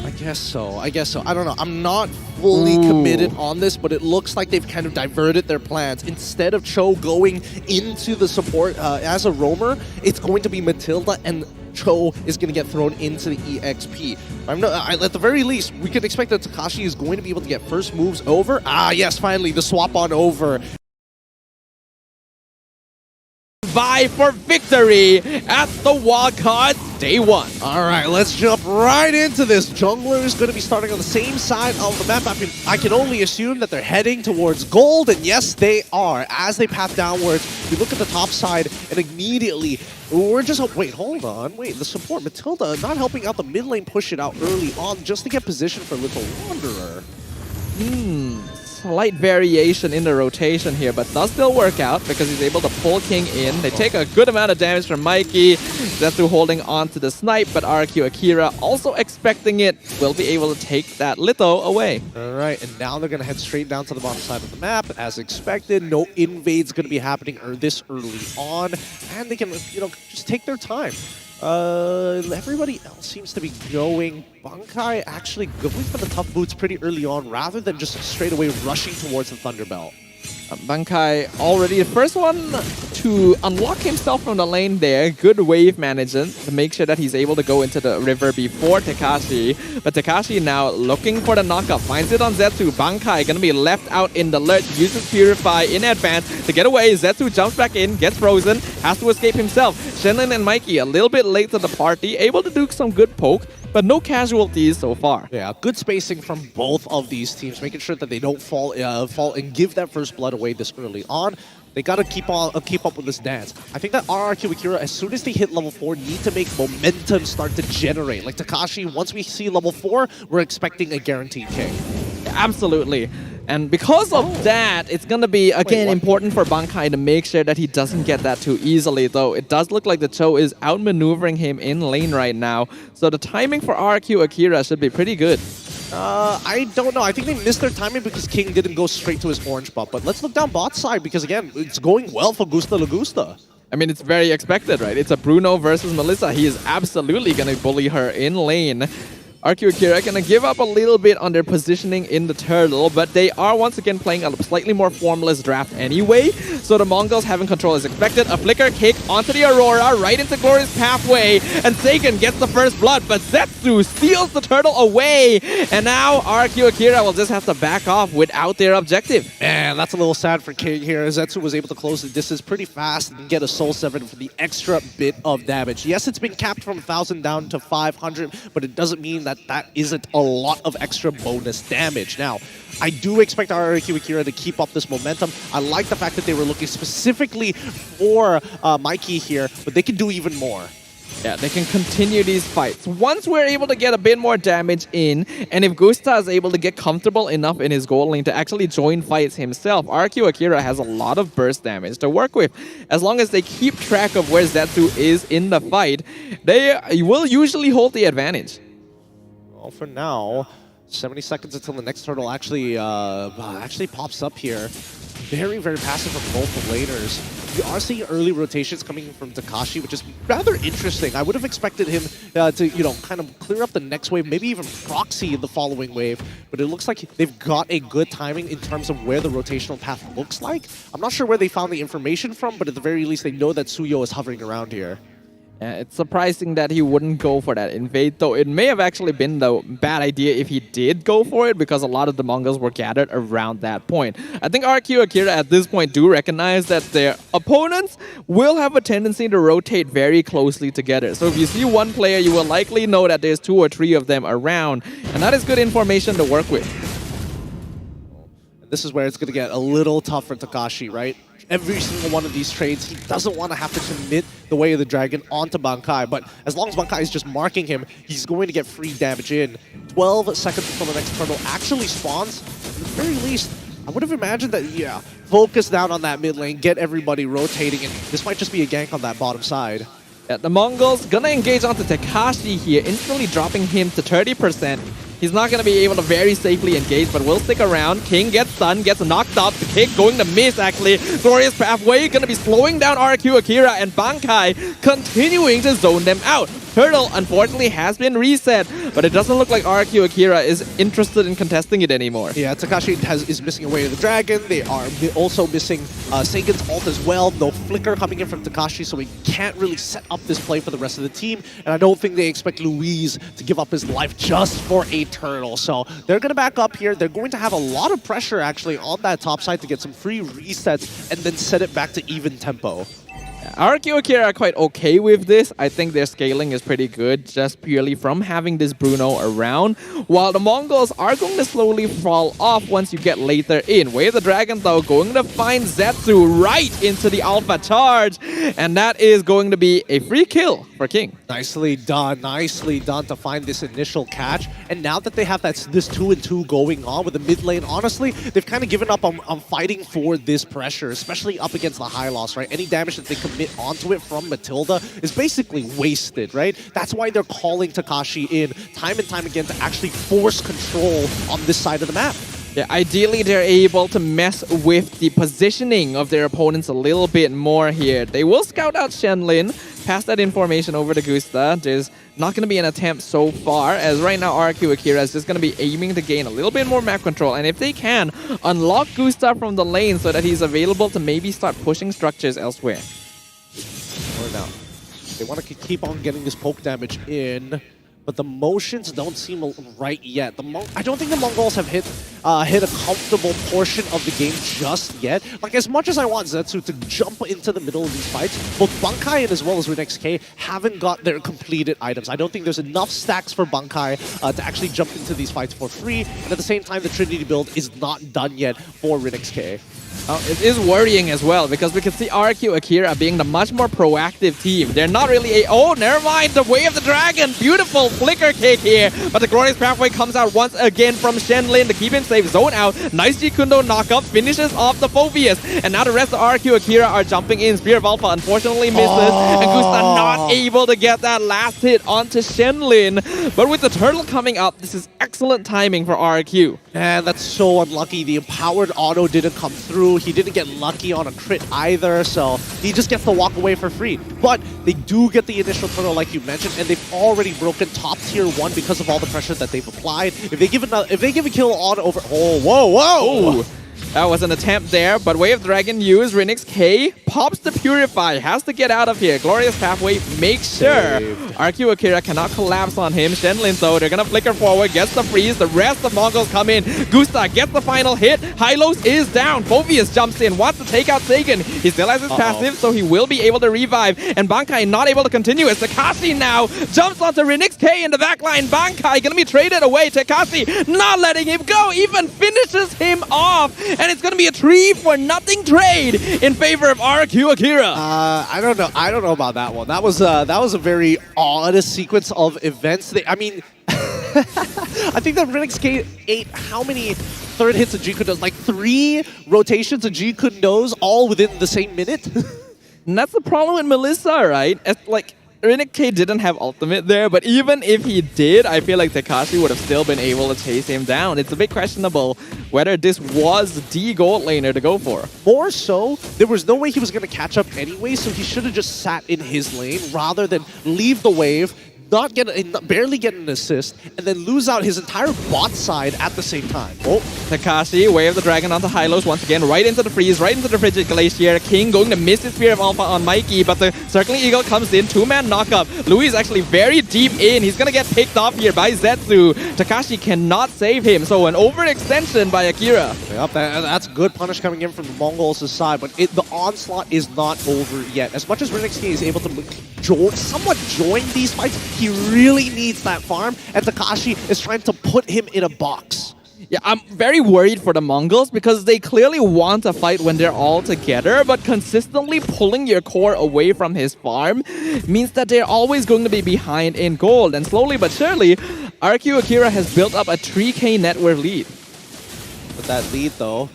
I guess so. I guess so. I don't know. I'm not fully committed on this, but it looks like they've kind of diverted their plans. Instead of Cho going into the support as a roamer, it's going to be Matilda, and Cho is going to get thrown into the EXP. At the very least, we can expect that Takashi is going to be able to get first moves over. Ah, yes, finally, the swap on over. Vie for victory at the wildcard day 1. All right, let's jump right into this. Jungler is going to be starting on the same side of the map. I can only assume that they're heading towards gold, and yes, they are. As they path downwards, we look at the top side, and immediately we're just... wait, hold on. Wait, the support, Matilda, not helping out the mid lane, push it out early on just to get position for Little Wanderer. Slight variation in the rotation here, but does still work out because he's able to pull King in. They take a good amount of damage from Mikey. Zetsu holding on to the snipe, but Rrq Akira also expecting it will be able to take that Litho away. All right, and now they're going to head straight down to the bottom side of the map. As expected, no invades going to be happening this early on, and they can, just take their time. Everybody else seems to be going. Bankai actually going for the tough boots pretty early on rather than just straight away rushing towards the Thunderbelt. Bankai already the first one to unlock himself from the lane there. Good wave management to make sure that he's able to go into the river before Takashi. But Takashi now looking for the knockup. Finds it on Zetsu. Bankai gonna be left out in the lurch. Uses Purify in advance to get away. Zetsu jumps back in, gets frozen, has to escape himself. Shenlong and Mikey a little bit late to the party. Able to do some good poke, but no casualties so far. Yeah, good spacing from both of these teams, making sure that they don't fall and give that first blood away this early on. They gotta keep up with this dance. I think that Rrq Akira, as soon as they hit level 4, need to make momentum start to generate. Like Takashi, once we see level 4, we're expecting a guaranteed K. Absolutely. And because of that, it's going to be, again, important for Bankai to make sure that he doesn't get that too easily, though it does look like the Cho is outmaneuvering him in lane right now. So the timing for Rrq Akira should be pretty good. I don't know. I think they missed their timing because King didn't go straight to his orange buff. But let's look down bot side because, again, it's going well for Gusta Lagusta. I mean, it's very expected, right? It's a Bruno versus Melissa. He is absolutely going to bully her in lane. Rrq Akira gonna give up a little bit on their positioning in the turtle, but they are once again playing a slightly more formless draft anyway. So the Mongolz having control is expected. A flicker kick onto the Aurora, right into Glorious pathway, and Sagan gets the first blood, but Zetsu steals the turtle away. And now Rrq Akira will just have to back off without their objective. And that's a little sad for King here. Zetsu was able to close the distance pretty fast and get a Soul 7 for the extra bit of damage. Yes, it's been capped from 1,000 down to 500, but it doesn't mean that isn't a lot of extra bonus damage. Now, I do expect Rrq Akira to keep up this momentum. I like the fact that they were looking specifically for Mikey here, but they can do even more. Yeah, they can continue these fights. Once we're able to get a bit more damage in, and if Gusta is able to get comfortable enough in his gold lane to actually join fights himself, Rrq Akira has a lot of burst damage to work with. As long as they keep track of where Zetsu is in the fight, they will usually hold the advantage. Well, for now, 70 seconds until the next turtle actually pops up here. Very, very passive from both the laners. We are seeing early rotations coming from Takashi, which is rather interesting. I would have expected him to, kind of clear up the next wave, maybe even proxy the following wave. But it looks like they've got a good timing in terms of where the rotational path looks like. I'm not sure where they found the information from, but at the very least, they know that Suyo is hovering around here. It's surprising that he wouldn't go for that invade, though it may have actually been the bad idea if he did go for it, because a lot of the Mongols were gathered around that point. I think Rrq Akira at this point do recognize that their opponents will have a tendency to rotate very closely together. So if you see one player, you will likely know that there's 2 or 3 of them around, and that is good information to work with. This is where it's going to get a little tough for Takashi, right? Every single one of these trades, he doesn't want to have to commit the Way of the Dragon onto Bankai, but as long as Bankai is just marking him, he's going to get free damage in. 12 seconds until the next turtle actually spawns. At the very least, I would have imagined that, yeah, focus down on that mid lane, get everybody rotating, and this might just be a gank on that bottom side. Yeah, the Mongols gonna engage onto Takashi here, instantly dropping him to 30%. He's not going to be able to very safely engage, but will stick around. King gets stunned, gets knocked up. The kick going to miss, actually. Glorious pathway going to be slowing down Rrq Akira, and Bankai continuing to zone them out. turtle, unfortunately, has been reset, but it doesn't look like Rrq Akira is interested in contesting it anymore. Yeah, Takashi is missing away to the dragon. They are also missing Sagan's ult as well. No flicker coming in from Takashi, so he can't really set up this play for the rest of the team. And I don't think they expect Luis to give up his life just for a turtle. So they're going to back up here. They're going to have a lot of pressure, actually, on that top side to get some free resets and then set it back to even tempo. Rrq Akira are quite okay with this. I think their scaling is pretty good just purely from having this Bruno around, while the Mongolz are going to slowly fall off once you get later in. Way of the Dragon, though, going to find Zetsu right into the Alpha charge, and that is going to be a free kill for King. Nicely done to find this initial catch. And now that they have this 2-2 going on with the mid lane, honestly, they've kind of given up on fighting for this pressure, especially up against the high loss, right? Any damage that they commit onto it from Matilda is basically wasted, right? That's why they're calling Takashi in time and time again to actually force control on this side of the map. Yeah, ideally they're able to mess with the positioning of their opponents a little bit more here. They will scout out Shenlin, pass that information over to Gusta. There's not going to be an attempt so far, as right now Rrq Akira is just going to be aiming to gain a little bit more map control. And if they can, unlock Gusta from the lane so that he's available to maybe start pushing structures elsewhere. Or now, they want to keep on getting this poke damage in, but the motions don't seem right yet. I don't think the Mongols have hit a comfortable portion of the game just yet. Like, as much as I want Zetsu to jump into the middle of these fights, both Bankai and as well as Rrq haven't got their completed items. I don't think there's enough stacks for Bankai to actually jump into these fights for free, and at the same time, the Trinity build is not done yet for Rrq. It is worrying as well, because we can see Rrq Akira being the much more proactive team. They're not really oh, never mind, the Way of the Dragon. Beautiful flicker kick here, but the Glorious Pathway comes out once again from Shenlin to keep him safe. Zone out, nice Jikundo knockup, finishes off the Phobius, and now the rest of Rrq Akira are jumping in. Spear of Alpha unfortunately misses, and Gusta not able to get that last hit onto Shenlin. But with the turtle coming up, this is excellent timing for Rrq. And that's so unlucky. The empowered auto didn't come through. He didn't get lucky on a crit either, so he just gets to walk away for free. But they do get the initial turtle, like you mentioned, and they've already broken top tier 1 because of all the pressure that they've applied. If they give a kill on over, oh, whoa! Ooh. That was an attempt there, but Way of Dragon used. Rrq pops the Purify, has to get out of here. Glorious Pathway makes sure Rrq Akira cannot collapse on him. Shenlin, though, they're going to flicker forward, gets the freeze. The rest of Mongols come in. Gusta gets the final hit. Hylos is down. Phobius jumps in, wants to take out Sagan. He still has his passive, so he will be able to revive. And Bankai not able to continue as Takashi now jumps onto Rrq in the backline. Bankai going to be traded away. Takashi not letting him go, even finishes him off. And it's going to be a 3-for-0 trade in favor of Rrq Akira. I don't know about that one. That was a very odd sequence of events. I mean, I think that Rrq ate how many third hits of Jikundos? Like 3 rotations of Jikundos all within the same minute? And that's the problem with Melissa, right? It's like, Rrq didn't have ultimate there, but even if he did, I feel like Takashi would have still been able to chase him down. It's a bit questionable whether this was the gold laner to go for. More so, there was no way he was going to catch up anyway, so he should have just sat in his lane rather than leave the wave, barely get an assist, and then lose out his entire bot side at the same time. Oh, Takashi, Way of the Dragon onto Hylos once again, right into the freeze, right into the Frigid Glacier. King going to miss his Spear of Alpha on Mikey, but the Circling Eagle comes in, 2-man knockup. Louis actually very deep in. He's going to get picked off here by Zetsu. Takashi cannot save him, so an overextension by Akira. Yep, that's good punish coming in from the Mongols' side, but the onslaught is not over yet. As much as Rrq is able to somewhat join these fights, he really needs that farm, and Takashi is trying to put him in a box. Yeah, I'm very worried for the Mongols because they clearly want to fight when they're all together, but consistently pulling your core away from his farm means that they're always going to be behind in gold. And slowly but surely, Rrq Akira has built up a 3K net worth lead. With that lead, though,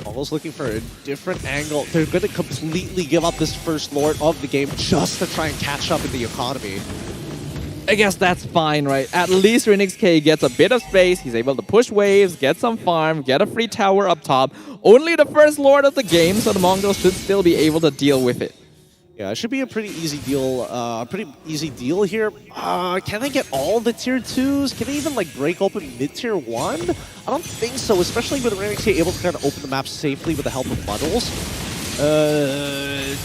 Mongols looking for a different angle. They're going to completely give up this first Lord of the game just to try and catch up in the economy. I guess that's fine, right? At least Rrq gets a bit of space. He's able to push waves, get some farm, get a free tower up top. Only the first Lord of the game, so the Mongols should still be able to deal with it. Yeah, it should be a pretty easy deal here. Can they get all the tier 2s? Can they even like break open mid-tier 1? I don't think so, especially with Rrqa able to kind of open the map safely with the help of Mglz.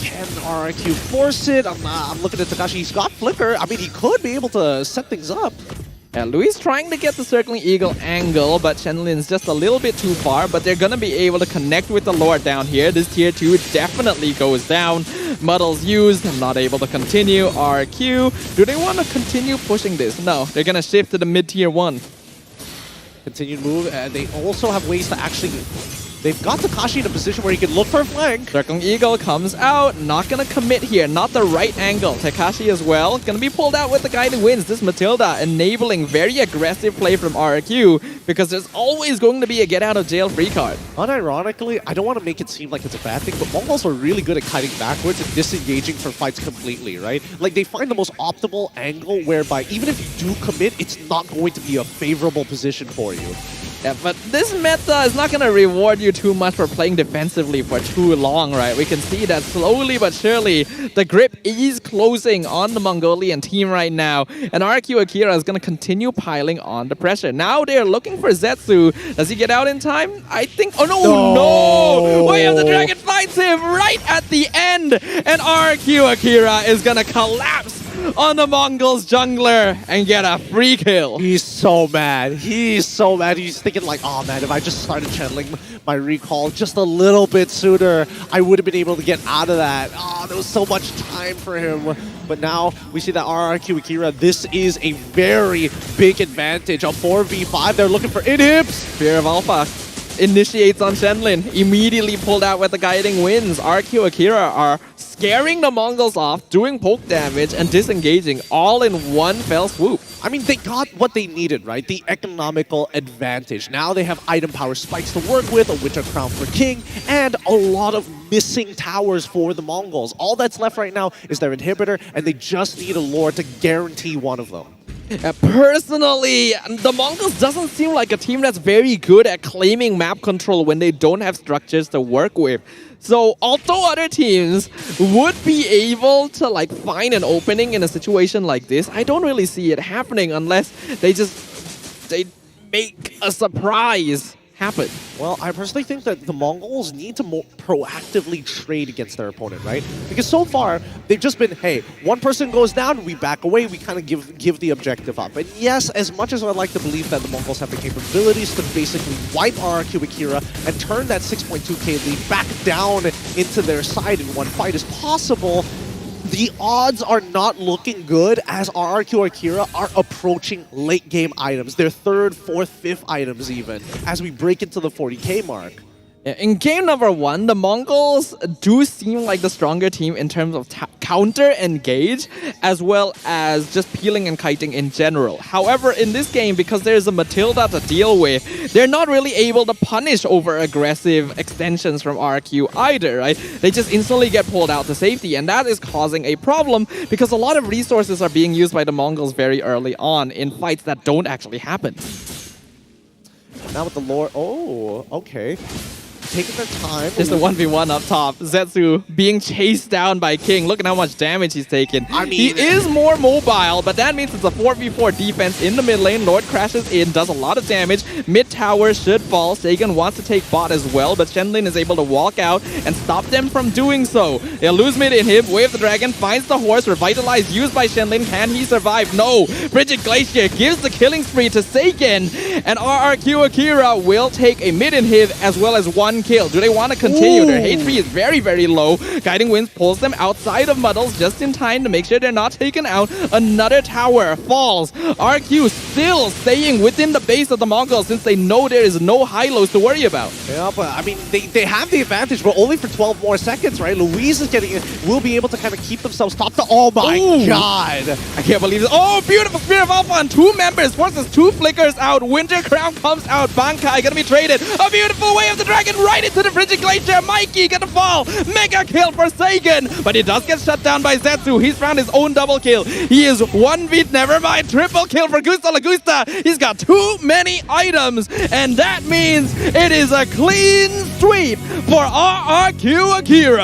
Can Rrq force it? I'm looking at Takashi. He's got Flicker. I mean, he could be able to set things up. Yeah, Luis trying to get the Circling Eagle angle, but Shenlin's just a little bit too far, but they're gonna be able to connect with the Lord down here. This tier 2 definitely goes down. Mglz used, not able to continue. Rrq, do they want to continue pushing this? No, they're gonna shift to the mid-tier 1. Continued move, and they also have ways to actually... They've got Takashi in a position where he can look for a flank. Circling Eagle comes out, not gonna commit here, not the right angle. Takashi as well, gonna be pulled out with the guiding winds. This Matilda enabling very aggressive play from Rrq because there's always going to be a get out of jail free card. Unironically, I don't want to make it seem like it's a bad thing, but Mongols are really good at kiting backwards and disengaging from fights completely, right? Like they find the most optimal angle whereby even if you do commit, it's not going to be a favorable position for you. Yeah, but this meta is not going to reward you too much for playing defensively for too long, right? We can see that slowly but surely the grip is closing on the Mongolian team right now. And Rrq Akira is going to continue piling on the pressure. Now they're looking for Zetsu. Does he get out in time? I think... Oh, no! Way of the Dragon finds him right at the end! And Rrq Akira is going to collapse on the Mongolz jungler and get a free kill. He's so mad. He's so mad. He's thinking like, oh man, if I just started channeling my recall just a little bit sooner, I would have been able to get out of that. Oh, there was so much time for him. But now we see that Rrq Akira, this is a very big advantage. A 4v5, they're looking for inhibs. Fear of Alpha initiates on Shenlin, immediately pulled out with the guiding winds. Rrq Akira are scaring the Mongols off, doing poke damage and disengaging all in one fell swoop. I mean, they got what they needed, right? The economical advantage. Now they have item power spikes to work with, a Winter Crown for King, and a lot of missing towers for the Mongols. All that's left right now is their inhibitor, and they just need a Lord to guarantee one of them. Personally, the Mongols doesn't seem like a team that's very good at claiming map control when they don't have structures to work with. So although other teams would be able to like find an opening in a situation like this, I don't really see it happening unless they make a surprise happen. Well, I personally think that the Mongols need to more proactively trade against their opponent, right? Because so far, they've just been, hey, one person goes down, we back away, we kind of give the objective up. And yes, as much as I'd like to believe that the Mongols have the capabilities to basically wipe Rrq Akira and turn that 6.2k lead back down into their side in one fight is possible, the odds are not looking good as Rrq Akira are approaching late game items. Their 3rd, 4th, 5th items even, as we break into the 40k mark. In game number 1, the Mongols do seem like the stronger team in terms of counter-engage, as well as just peeling and kiting in general. However, in this game, because there's a Matilda to deal with, they're not really able to punish over-aggressive extensions from Rrq either, right? They just instantly get pulled out to safety, and that is causing a problem because a lot of resources are being used by the Mongols very early on in fights that don't actually happen. Now with the Lord... Oh, okay. Taking their time. Just a 1v1 up top. Zetsu being chased down by King. Look at how much damage he's taken. I mean, he is more mobile, but that means it's a 4v4 defense in the mid lane. Lord crashes in, does a lot of damage. Mid tower should fall. Sagan wants to take bot as well, but Shenlin is able to walk out and stop them from doing so. They'll lose mid inhib. Wave the Dragon finds the horse. Revitalized used by Shenlin. Can he survive? No. Frigid Glacier gives the killing spree to Sagan, and Rrq Akira will take a mid inhib as well as one kill. Do they want to continue? Ooh. Their HP is very, very low. Guiding Winds pulls them outside of Mglz just in time to make sure they're not taken out. Another tower falls. Rrq still staying within the base of the Mongols since they know there is no high-lows to worry about. Yeah, but I mean, they have the advantage, but only for 12 more seconds, right? Louise is getting it. Will be able to kind of keep themselves top to... Oh my god! I can't believe this. Oh, beautiful Spear of Alpha on 2 members. Forces 2 flickers out. Winter Crown comes out. Bankai gonna be traded. A beautiful Way of the Dragon right into the Frigid Glacier. Mikey gonna fall. Mega kill for Sagan. But he does get shut down by Zetsu. He's found his own double kill. He is 1v, never mind. Triple kill for Gusta Lagusta. He's got too many items. And that means it is a clean sweep for Rrq Akira.